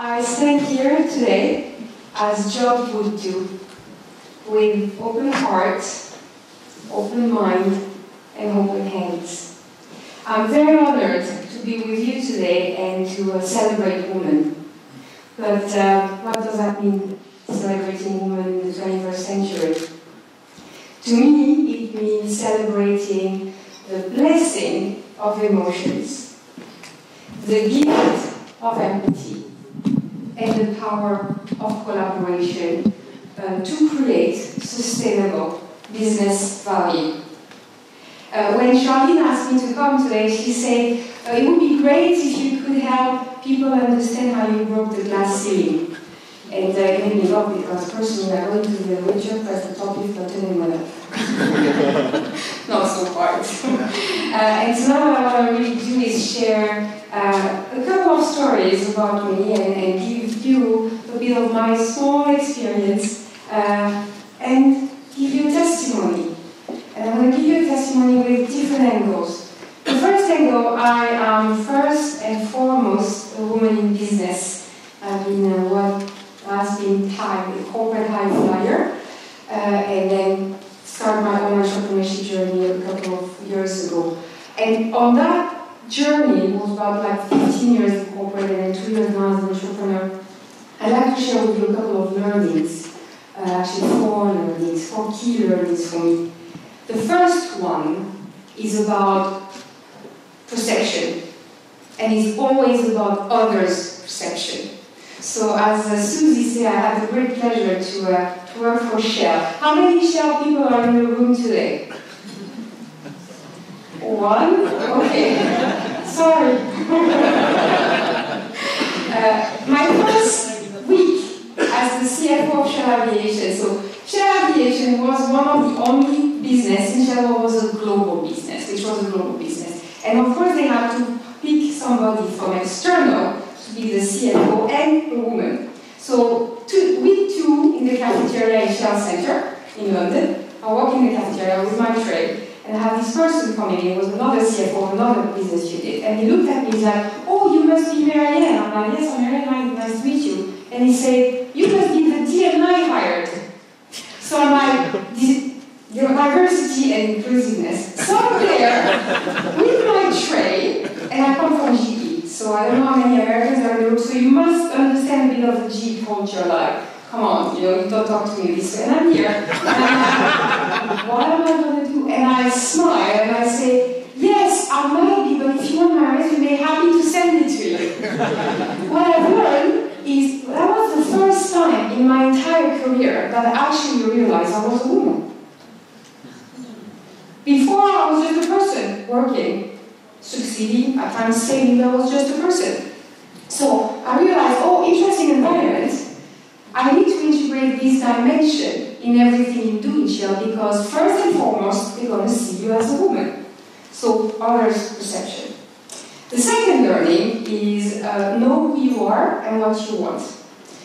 I stand here today, as Job would do, with open heart, open mind, and open hands. I'm very honored to be with you today and to celebrate women. But what does that mean, celebrating women in the 21st century? To me, it means celebrating the blessing of emotions, the gift of empathy, and the power of collaboration to create sustainable business value. When Charlene asked me to come today, she said, it would be great if you could help people understand how you broke the glass ceiling. And it made me laugh because personally I go into the wheelchair, press the topic button and went up. Not so hard. And so now what I want to really do is share a couple of stories about me and give you a bit of my small experience and give you a testimony. And I'm going to give you a testimony with different angles. The first angle, I am first and foremost a woman in business. I've been what has been a corporate high flyer, and then started my own entrepreneurship journey a couple of years ago. And on that journey, it was about like 15 years in corporate and then 2 years now as an entrepreneur. I'd like to share with you a couple of learnings, actually four key learnings for me. The first one is about perception, and it's always about others' perception. So as Susie said, I had the great pleasure to work for Shell. How many Shell people are in the room today? One? Okay. Sorry. My first week as the CFO of Shell Aviation. So Shell Aviation was one of the only business in Shell was a global business, which was a global business. And of course they had to pick somebody from external to be the CFO and a woman. So we two in the cafeteria in Shell Center in London, I walk in the cafeteria with my tray, and I have this person coming in, was another CFO, another business unit, and he looked at me, he's like, oh, you must be Marianne. I'm like, yes, I'm Marianne, nice to meet you. And he said, you must be the D&I hired. So I'm like, diversity and inclusiveness. So I'm there with my tray, and I come from GE. So I don't know how many Americans are in the room, so you must understand a bit of the GE culture, like, come on, you don't talk to me this way. And I'm here, and what am I going to do? And I smile, and I say, yes, I might be, but if you want my resume, happy to send it to you. What I've learned is, that was the first time in my entire career that I actually realized I was a woman. Before, I was just a person working, succeeding, at times saying that I was just a person. So I realized, oh, interesting environment. I need to integrate this dimension in everything you do in Shell because first and foremost, they're going to see you as a woman. So others' perception. The second learning is know who you are and what you want.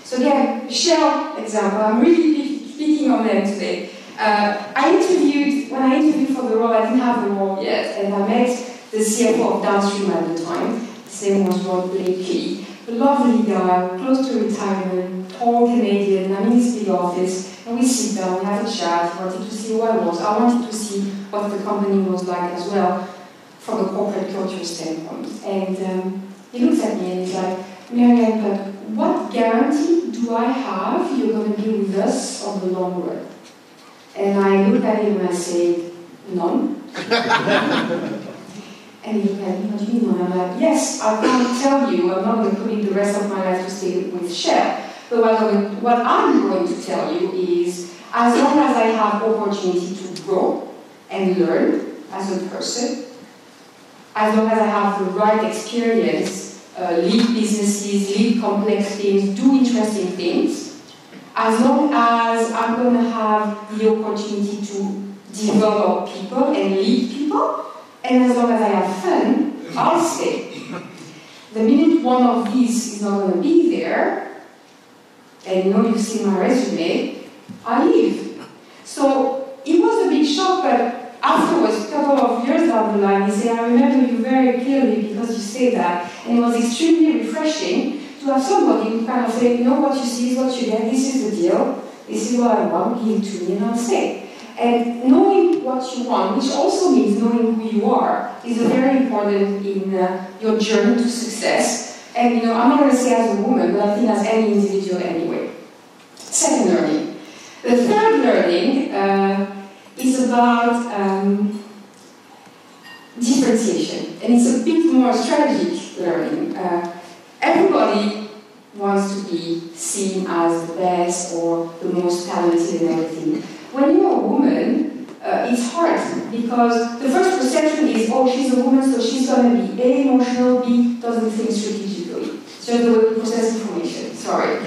So again, Shell example, I'm really speaking on them today. When I interviewed for the role, I didn't have the role yet, and I met the CFO of Downstream at the time. His name was Rob Blakey. A lovely guy, close to retirement, tall Canadian. I'm in his big office, and we sit down, we have a chat. He wanted to see who I was. I wanted to see what the company was like as well, from a corporate culture standpoint. And he looks at me and he's like, Marianne, but what guarantee do I have you're going to be with us on the long run? And I look at him and I say, none. And he looked at me, what do you mean? And I'm like, yes, I can't tell you, I'm not going to put in the rest of my life to stay with Shell. But what I'm going to tell you is, as long as I have opportunity to grow and learn as a person, as long as I have the right experience, lead businesses, lead complex things, do interesting things, as long as I'm going to have the opportunity to develop people and lead people, and as long as I have fun, I'll stay. The minute one of these is not going to be there, and you've seen my resume, I leave. So it was a big shock, but afterwards, a couple of years down the line, he said, I remember you very clearly because you say that, and it was extremely refreshing to have somebody who kind of say, you know, what you see is what you get, this is the deal, this is what I want, give it to me and I'll stay. And knowing what you want, which also means knowing who you are, is very important in your journey to success. And you know, I'm not going to say as a woman, but I think as any individual anyway. Second learning. The third learning is about differentiation, and it's a bit more strategic learning. Everybody wants to be seen as the best or the most talented and everything. When you're a woman, it's hard because the first perception is, oh, she's a woman, so she's going to be A, emotional, B, doesn't think strategically. It's just the way we process information, sorry.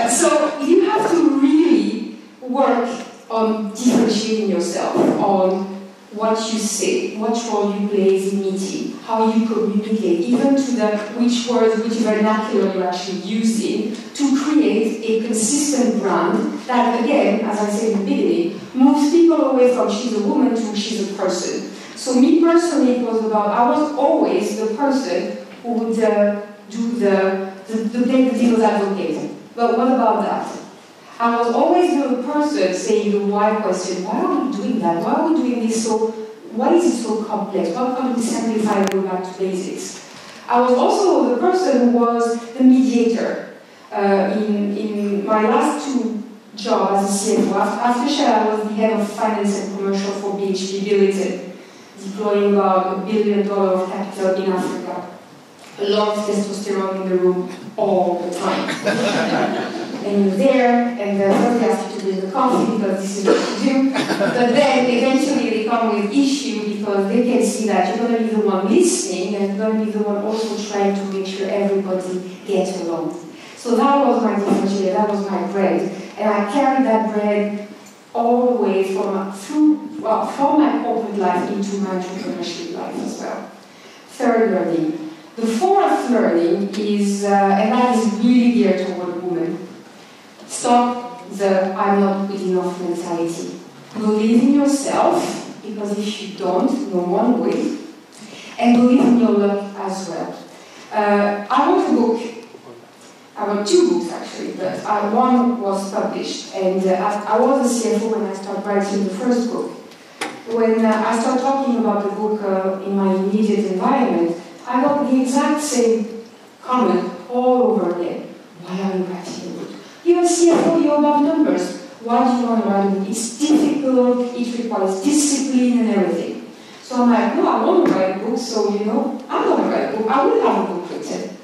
So you have to really work on differentiating yourself, on what you say, what role you play in meeting, how you communicate, even to the which words, which vernacular you're actually using, to create a consistent brand that, again, as I said in the beginning, moves people away from she's a woman to she's a person. So me personally, it was about, I was always the person who would do the devil's advocate. But what about that? I was always the person saying the why question. Why are we doing that? Why are we doing this so? Why is it so complex? Why can't we simplify and go back to basics? I was also the person who was the mediator. In my last two jobs as a CFO, after Shell, I was the head of finance and commercial for BHP Billiton, deploying about $1 billion of capital in Africa. A lot of testosterone in the room all the time. And you're there, and first they ask you to drink the coffee because this is what you do. But then eventually they come with issue because they can see that you're going to be the one listening and you're going to be the one also trying to make sure everybody gets along. So that was my differentiator, that was my bread. And I carried that bread all the way from my corporate life into my entrepreneurship life as well. Third learning. The fourth learning is, and that is really geared toward women. Stop the I'm not good enough mentality. Believe in yourself, because if you don't, no one will. And believe in your luck as well. I wrote a book. I wrote two books actually, but one was published. And I was a CFO when I started writing the first book. When I started talking about the book in my immediate environment, I got the exact same comment all over again. Why are you writing a book? You're a CFO, you're about numbers. Why do you want to write a book? It's difficult, it requires discipline and everything. So I'm like, no, I want to write a book, so you know, I'm going to write a book. I will have a book written.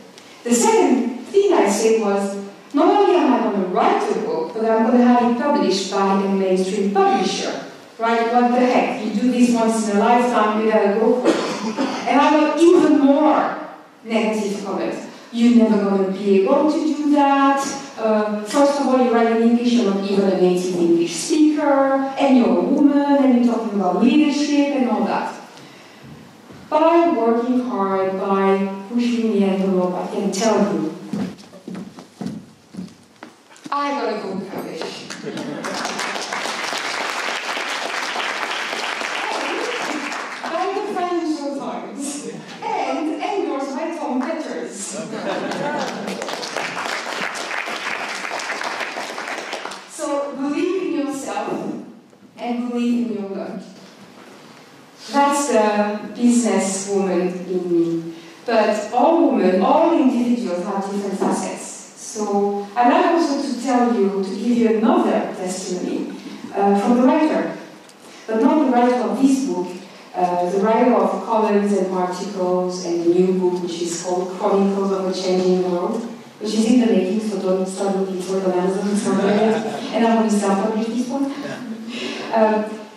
The second thing I said was, not only am I going to write a book, but I'm going to have it published by a mainstream publisher. Right? What the heck? You do this once in a lifetime, you gotta go for it. And I got even more negative comments. You're never going to be able to do that. First of all, you write in English, you're not even a native English speaker, and you're a woman, and you're talking about leadership and all that. By working hard, by pushing the envelope, I can tell you, I got a good publish. By the Financial Times, and endorsed by Tom Peters. So believe in yourself and believe in your luck. That's the businesswoman in me. But all women, all individuals have different facets. So I'd like also to tell you, to give you another testimony from the writer. But not the writer of this book, the writer of columns and articles and the new book, which is called Chronicles of a Changing World, which is in the making, so don't start looking for it on Amazon, it's not there yet. And I'm going to self-publish this one.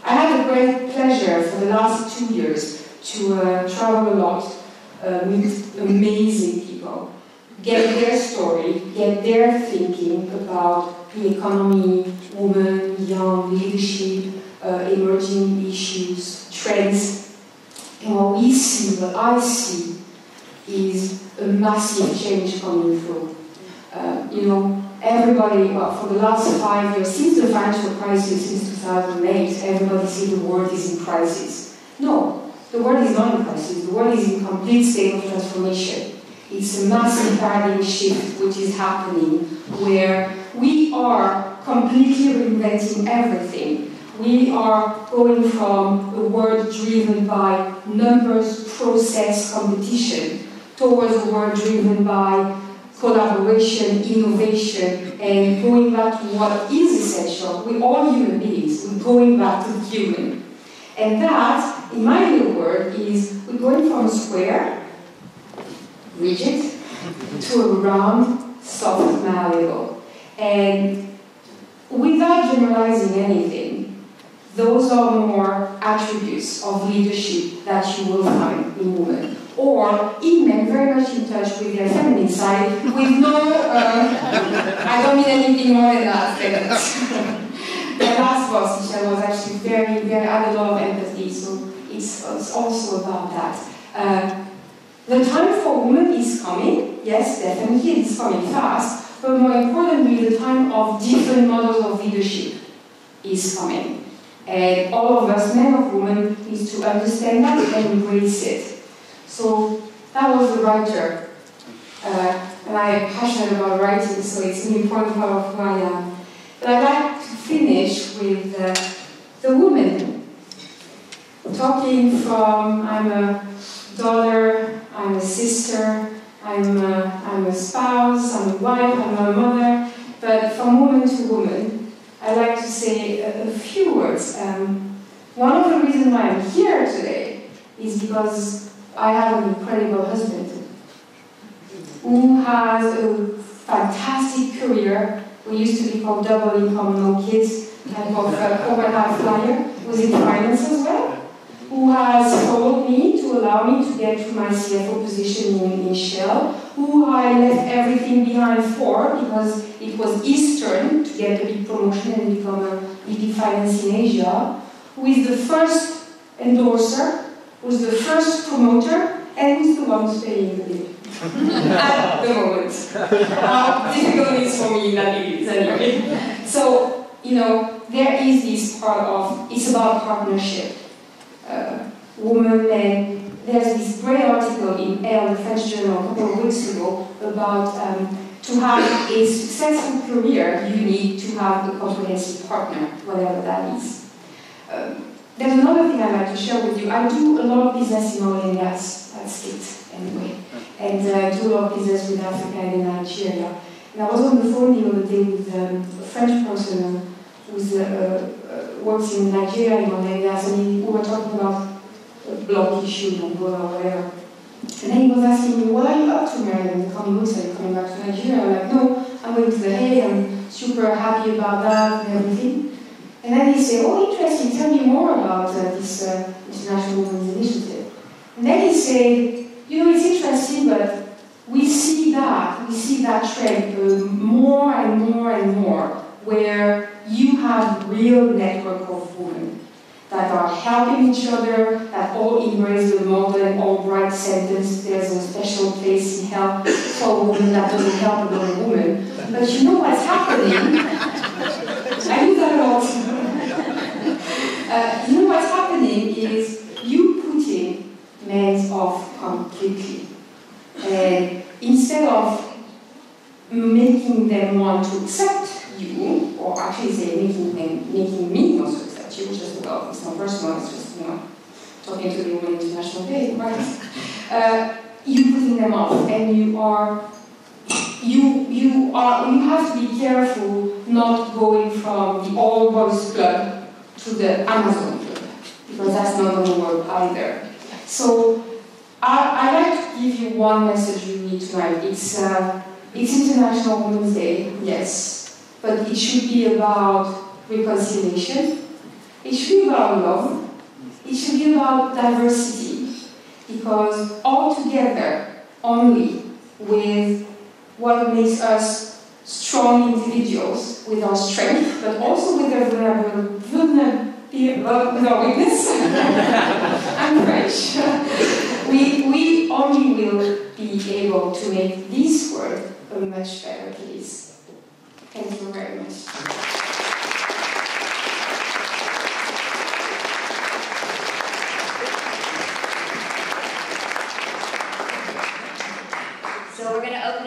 I had a great pleasure for the last 2 years to travel a lot, meet amazing people, get their story, get their thinking about the economy, women, young, leadership, emerging issues, trends. And what we see, what I see, is a massive change coming through. You know, everybody, well, for the last 5 years, since the financial crisis, since 2008, everybody sees the world is in crisis. No, the world is not in crisis. The world is in complete state of transformation. It's a massive paradigm shift which is happening, where we are completely reinventing everything. We are going from a world driven by numbers, process, competition, towards a world driven by collaboration, innovation, and going back to what is essential. We're all human beings. We're going back to human. And that, in my little word, is we're going from a square, rigid, to a round, soft, malleable. And without generalizing anything, those are more attributes of leadership that you will find in women. Or in men, very much in touch with their feminine side, with no, I don't mean anything more than that. The last boss, Michelle, was actually very, very, I had a lot of empathy, so it's also about that. The time for women is coming, yes, definitely, it's coming fast, but more importantly, the time of different models of leadership is coming. And all of us, men or women, need to understand that and embrace it. So that was the writer, and I am passionate about writing, so it's an important part of who I am. But I'd like to finish with the woman, talking from I'm a daughter, I'm a sister, I'm a spouse, I'm a wife, I'm a mother, but from woman to woman, I'd like to say a few words. One of the reasons why I'm here today is because I have an incredible husband who has a fantastic career. We used to be called double income, no kids, type of corporate high flyer, who's in finance as well, who has followed me to allow me to get to my CFO position in Shell, who I left everything behind for because it was his turn to get a big promotion and become a VP Finance in Asia, who is the first endorser, who's the first promoter, and who's the one who's paying the bill. At the moment. How difficult it is for me, that it is anyway. So, you know, there is this part of, it's about partnership. Women and there's this great article in Elle, the French journal, a couple of weeks ago about to have a successful career, you need to have a comprehensive partner, whatever that is. There's another thing I'd like to share with you. I do a lot of business in oil and gas, that's it anyway, and do a lot of business with Africa and in Nigeria. And I was on the phone the other day with a French person who works in Nigeria in oil and gas, and we were talking about a block issue or whatever. And then he was asking me, what are you up to, Marianne, in the coming weeks? Are you coming back to Nigeria? I'm like, no, I'm going to The Hague, I'm super happy about that and everything. And then he said, oh, interesting, tell me more about this International Women's Initiative. And then he said, you know, it's interesting, but we see that trend more and more and more, where you have real network of women that are helping each other, that all embrace the modern Albright sentence, there's a special place in hell for a woman that doesn't help another woman. But you know what's happening? I do that a lot. You know what's happening is you putting men off completely. And instead of making them want to accept you, or actually say making me also accept you, which is, well, it's not personal, it's just, you know, talking to the Women International Day, right? You putting them off, and you have to be careful not going from the all boys club to the Amazon club, because that's not going to work either. So I'd like to give you one message really tonight. It's International Women's Day, yes, but it should be about reconciliation. It should be about love. It should be about diversity, because all together, only with what makes us strong individuals, with our strength, but also with our weakness. I'm French. We only will be able to make this world a much better place. Thank you very much.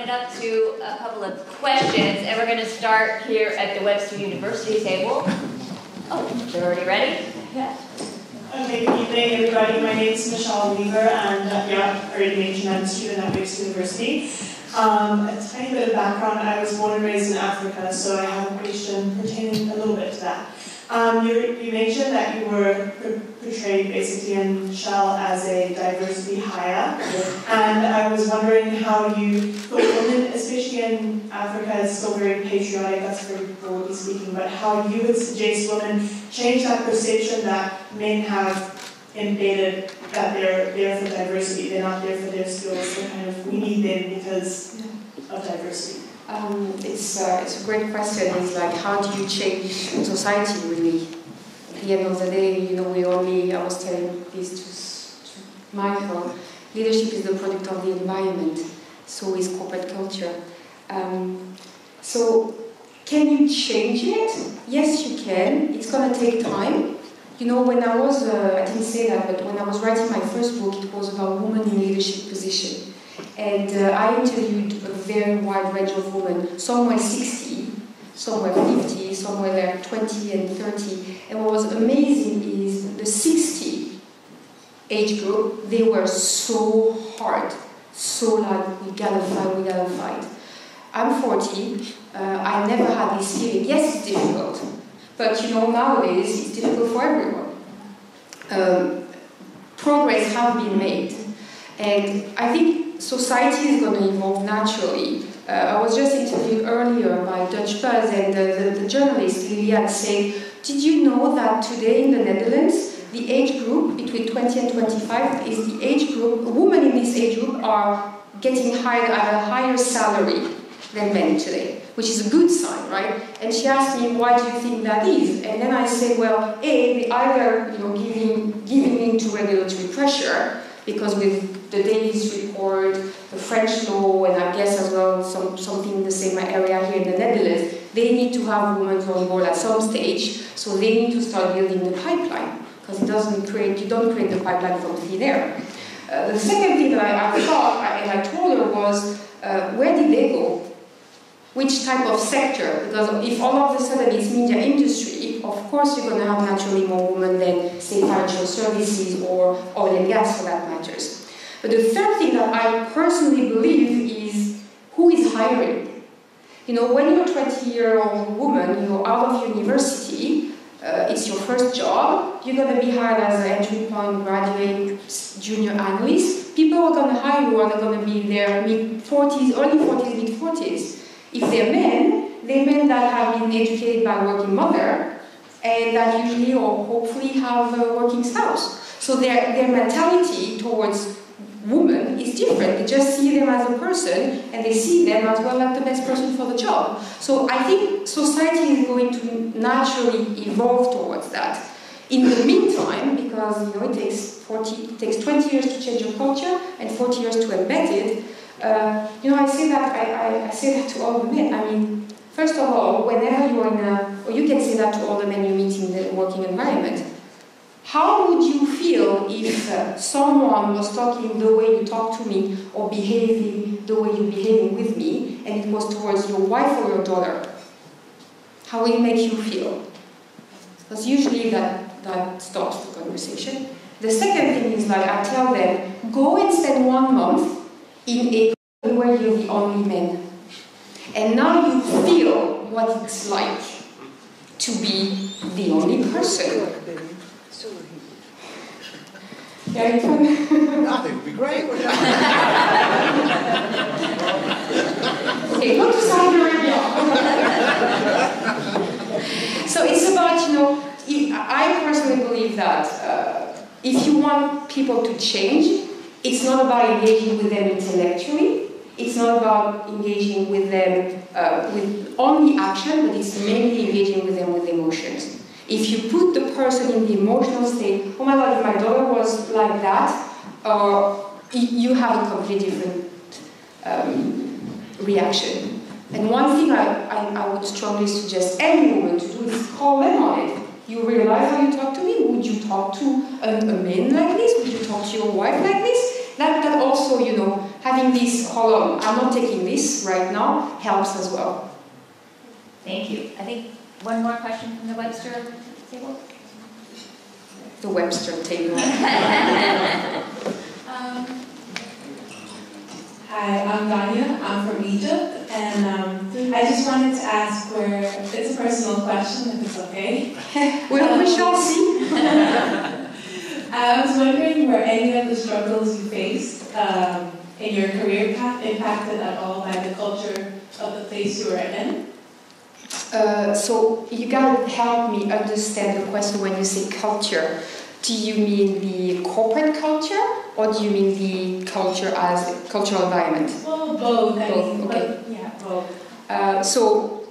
it up to a couple of questions, and we're going to start here at the Webster University table. Oh, they're already ready? Yeah. Okay, good evening, everybody. My name is Michelle Weaver, and yeah, I already mentioned I'm a student at Webster University. A tiny bit of background: I was born and raised in Africa, so I have a question pertaining a little bit to that. You mentioned that you were portrayed basically in Shell as a diversity hire, and I was wondering how you thought women, especially in Africa, is still very patriotic, that's very broadly speaking, but how you would suggest women change that perception that men have embedded that they're there for diversity, they're not there for their skills, they're kind of, we need them because of diversity. It's a great question. It's like, how do you change society, really? At the end of the day, you know, I was telling this to Michael, leadership is the product of the environment, so is corporate culture. So, can you change it? Yes, you can. It's going to take time. You know, when I was, I didn't say that, but when I was writing my first book, it was about women in leadership position. And I interviewed a very wide range of women. Some were 60, some were 50, some were like 20 and 30. And what was amazing is the 60 age group, they were so hard, so like, we gotta fight. I'm 40, I never had this feeling. Yes, it's difficult, but you know, nowadays it's difficult for everyone. Progress has been made, and I think society is going to evolve naturally. I was just interviewed earlier by Dutch Buzz, and the journalist Liliane said, did you know that today in the Netherlands, the age group between 20 and 25 is the age group, women in this age group are getting hired at a higher salary than men today, which is a good sign, right? And she asked me, why do you think that is? And then I said, well, they either, you know, giving in to regulatory pressure, because with the Davis report, the French law, and I guess as well something in the same area here in the Netherlands, they need to have women on board at some stage, so they need to start building the pipeline, because you don't create the pipeline from thin air. The second thing that I thought, and I told her, was, where did they go? Which type of sector? Because if all of a sudden it's media industry, of course you're going to have naturally more women than, say, financial services or oil and gas for that matters. But the third thing that I personally believe is, who is hiring? You know, when you're a 20-year-old woman, you're out of university, it's your first job, you're going to be hired as an entry point graduate, junior analyst. People are going to hire you, are going to be in their mid-40s, early 40s, mid-40s. If they're men that have been educated by a working mother, and that usually or hopefully have a working spouse. So their mentality towards women is different. They just see them as a person, and they see them as well as the best person for the job. So I think society is going to naturally evolve towards that. In the meantime, because you know, it takes 20 years to change a culture and 40 years to embed it. You know, I say that to all the men. I mean, first of all, whenever you're or you can say that to all the men you meet in the working environment. How would you feel if someone was talking the way you talk to me, or behaving the way you're behaving with me, and it was towards your wife or your daughter? How will it make you feel? Because usually that stops the conversation. The second thing is, like, I tell them, go and spend 1 month in a country where you're the only man. And now you feel what it's like to be the only person. Yeah, you can. I think it would be great. Okay, go to Saudi Arabia. So it's about, you know, I personally believe that if you want people to change, it's not about engaging with them intellectually. It's not about engaging with them with only action, but it's mainly engaging with them with emotions. If you put the person in the emotional state, oh my God, if my daughter was like that, you have a completely different reaction. And one thing I would strongly suggest any woman to do is call them on it. You realize how you talk to me? Would you talk to a man like this? Would you talk to your wife like this? That also, you know, has having this, hold on, I'm not taking this right now, helps as well. Thank you. I think one more question from the Webster table. The Webster table. Hi, I'm Vanya. I'm from Egypt, and I just wanted to ask it's a personal question, if it's okay. We shall see. I was wondering, were any of the struggles you faced in your career path impacted at all by the culture of the place you were in? So you gotta help me understand the question when you say culture. Do you mean the corporate culture, or do you mean the culture as cultural environment? Well, both. Both, okay. But, yeah, both. So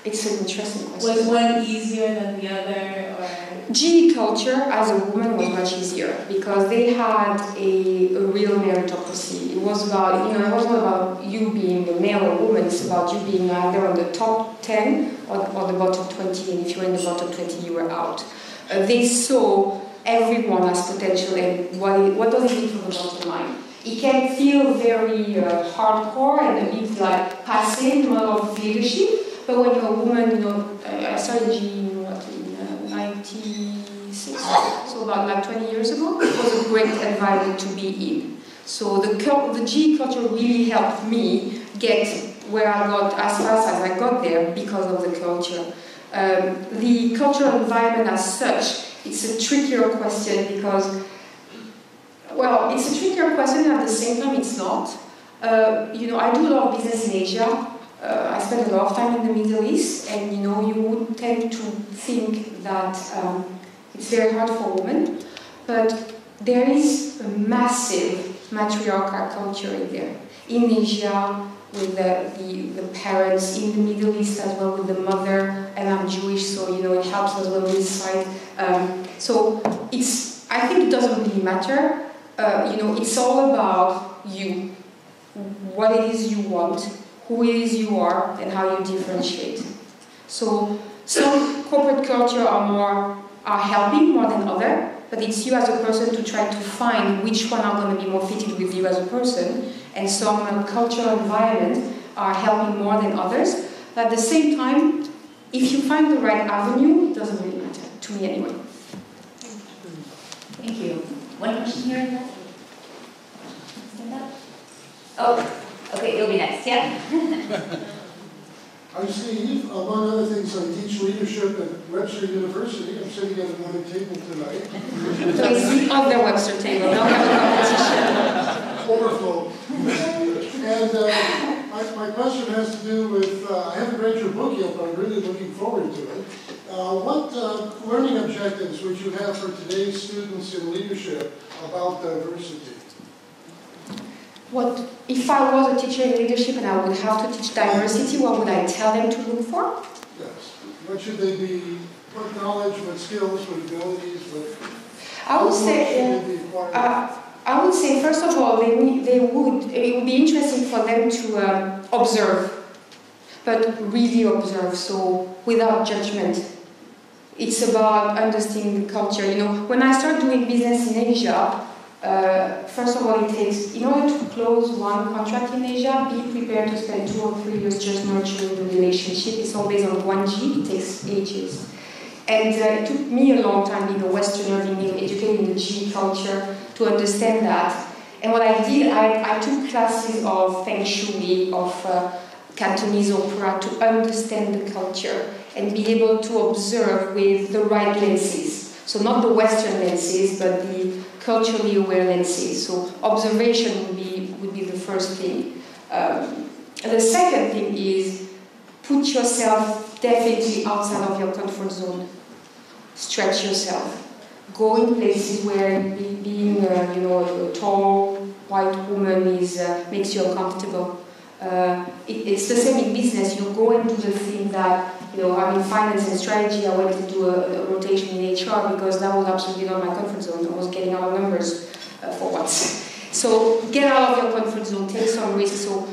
it's an interesting question. Was one easier than the other, or? GE culture as a woman was much easier because they had a real meritocracy. It was about, it wasn't about you being a male or woman, it's about you being either on the top 10 or the bottom 20, and if you were in the bottom 20, you were out. They saw everyone as potential, and what does it mean for the bottom line? It can feel very hardcore and a bit like passing, a lot of leadership, but when you're a woman, I started GE in 96, so about like 20 years ago, it was a great environment to be in. So the GE culture really helped me get where I got as fast as I got there because of the culture. The cultural environment as such, it's a trickier question because, well, it's a trickier question and at the same time it's not. I do a lot of business in Asia. I spend a lot of time in the Middle East, and you would tend to think that it's very hard for women, but there is a massive matriarchal culture in there. In Asia, with the parents, in the Middle East as well with the mother, and I'm Jewish, so it helps as well with this side. So I think it doesn't really matter. It's all about you, what it is you want, who it is you are, and how you differentiate. So some corporate culture are helping more than other, but it's you as a person to try to find which one are going to be more fitted with you as a person, and some cultural environment are helping more than others. But at the same time, if you find the right avenue, it doesn't really matter, to me anyway. Thank you. One question here in that? Stand up. Oh, okay, you'll be next, yeah? I'm Steve. Among other things, I teach leadership at Webster University. I'm sitting at another table tonight. So it's the other Webster table, don't have a competition. Overflow. And my question has to do with, I haven't read your book yet, but I'm really looking forward to it. What learning objectives would you have for today's students in leadership about diversity? If I was a teacher in leadership and I would have to teach diversity, what would I tell them to look for? Yes. What should they be? What knowledge, what skills, what abilities, I would say, first of all, it would be interesting for them to observe, but really observe, so without judgment. It's about understanding the culture. When I started doing business in Asia, first of all, it takes, in order to close one contract in Asia, be prepared to spend 2 or 3 years just nurturing the relationship. It's all based on 1G, it takes ages. And it took me a long time being a Westerner, being educated in the G culture, to understand that. And what I did, I took classes of Feng Shui, of Cantonese opera, to understand the culture and be able to observe with the right lenses. So not the Western lenses, but the culturally aware lenses. So observation would be the first thing. The second thing is put yourself definitely outside of your comfort zone. Stretch yourself. Go in places where being a tall white woman makes you uncomfortable. It's the same in business. You go and do the thing that, I'm in finance and strategy. I went to do a rotation in HR because that was absolutely not my comfort zone. I was getting out of numbers for once. So get out of your comfort zone, take some risks. So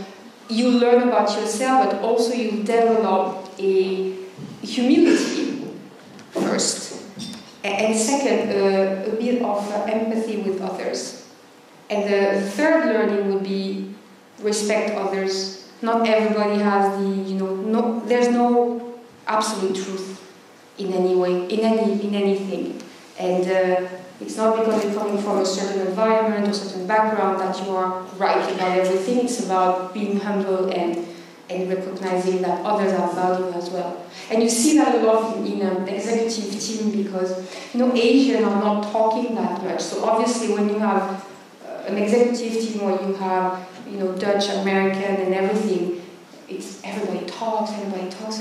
you learn about yourself, but also you develop a humility first. And second, a bit of empathy with others. And the third learning would be respect others. Not everybody has the, there's no absolute truth in any way, in anything. And it's not because you're coming from a certain environment or certain background that you are right about everything. It's about being humble and recognizing that others have value as well. And you see that a lot in an executive team because, Asian are not talking that much. So obviously when you have an executive team where you have, Dutch, American and everything, it's everybody talks,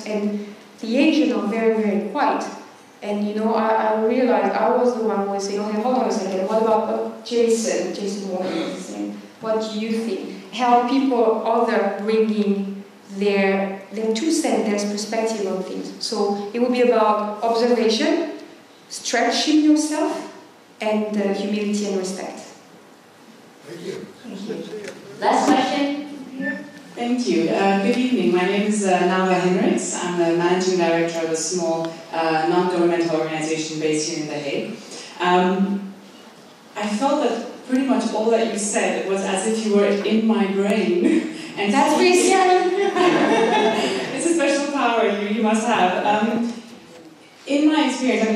and the Asian are very, very quiet. And I realized I was the one who was saying, okay, hold on a second, what about Jason Morgan is saying, what do you think? Help people other bringing their 2 cents, their perspective on things. So it will be about observation, stretching yourself, and humility and respect. Thank you. Thank you. Last question. Thank you. Good evening. My name is Nava Henriks. I'm the Managing Director of a small non-governmental organization based here in The Hague. I felt that pretty much all that you said was as if you were in my brain. And that's pretty scary. It's a special power you must have. In my experience,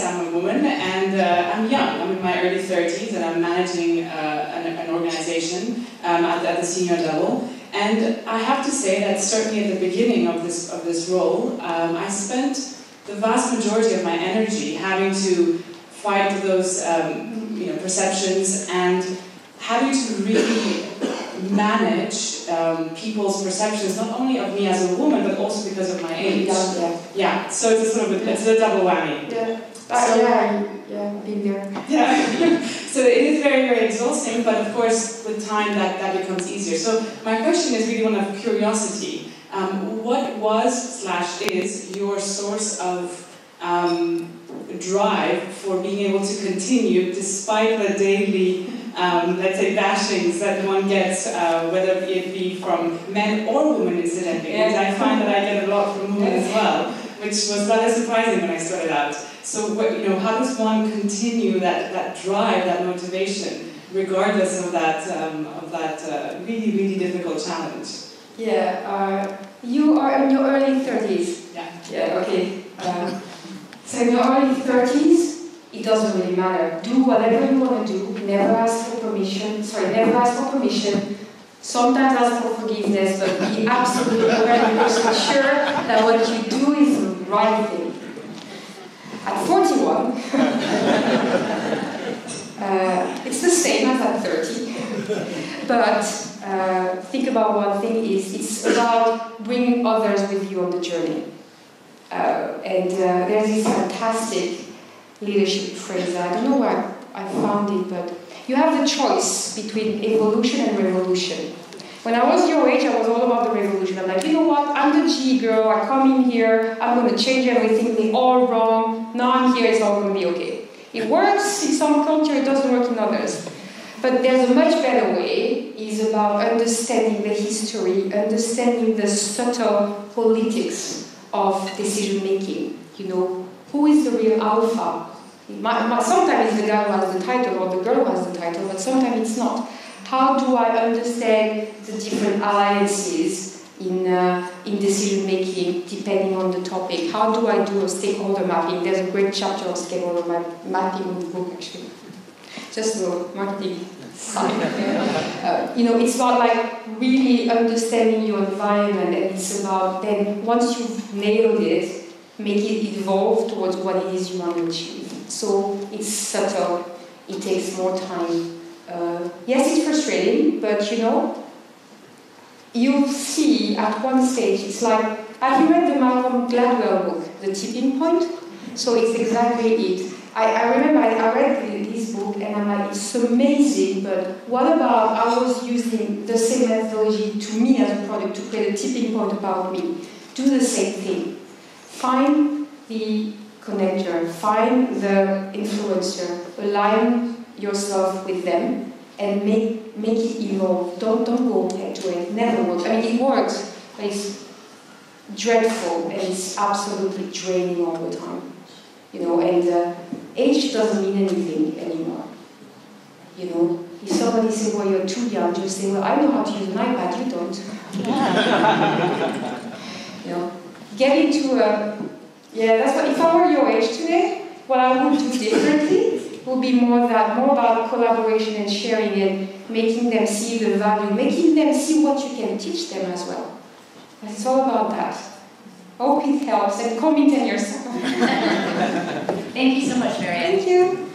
I'm a woman and I'm young. I'm in my early 30s and I'm managing an organization at the senior level. And I have to say that certainly at the beginning of this role, I spent the vast majority of my energy having to fight those perceptions and having to really manage people's perceptions, not only of me as a woman, but also because of my age. Yeah. So it's a double whammy. Yeah. Been there. Yeah. So it is very, very exhausting, but of course, with time, that becomes easier. So my question is really one of curiosity. What was/is your source of drive for being able to continue despite the daily let's say bashings that one gets, whether it be from men or women incidentally, because I find that I get a lot from women as well, which was rather surprising when I started out. So, how does one continue that drive, that motivation, regardless of that really, really difficult challenge? Yeah, you are in your early 30s. Yeah, okay. So in your early 30s, it doesn't really matter. Do whatever you want to do. Never ask for permission. Sometimes ask for forgiveness, but be absolutely 100% sure that what you do is the right thing. At 41, it's the same as at 30. But think about one thing it's about bringing others with you on the journey. And there's this fantastic leadership phrase. I don't know where I found it, but you have the choice between evolution and revolution. When I was your age, I was all about the revolution. I'm like, you know what? I'm the G girl. I come in here. I'm going to change everything. They're all wrong. Now I'm here. It's all going to be okay. It works in some culture. It doesn't work in others. But there's a much better way. It's about understanding the history, understanding the subtle politics of decision making. Who is the real alpha? Sometimes it's the guy who has the title or the girl who has the title, but sometimes it's not. How do I understand the different alliances in decision making depending on the topic? How do I do a stakeholder mapping? There's a great chapter of stakeholder mapping in the book, actually. Just a marketing side. It's about like really understanding your environment, and it's about then once you've nailed it, make it evolve towards what it is you want to achieve. So it's subtle, it takes more time. Yes, it's frustrating, but you'll see at one stage, it's like, have you read the Malcolm Gladwell book, The Tipping Point? So it's exactly it. I remember I read this book and I'm like, it's amazing, but what about I was using the same methodology to me as a product to create a tipping point about me. Do the same thing. Find the connector, find the influencer, align yourself with them and make it evolve. Don't go head to it. Never works. I mean, it works, but it's dreadful and it's absolutely draining all the time. And age doesn't mean anything anymore. You know, if somebody says, well, you're too young, just say, well, I know how to use an iPad, you don't. You know, get into that's what, if I were your age today, what I would do differently would be more about collaboration and sharing and making them see the value, making them see what you can teach them as well. And it's all about that. Hope it helps, and call me 10 years. Thank you so much, Marianne. Thank you.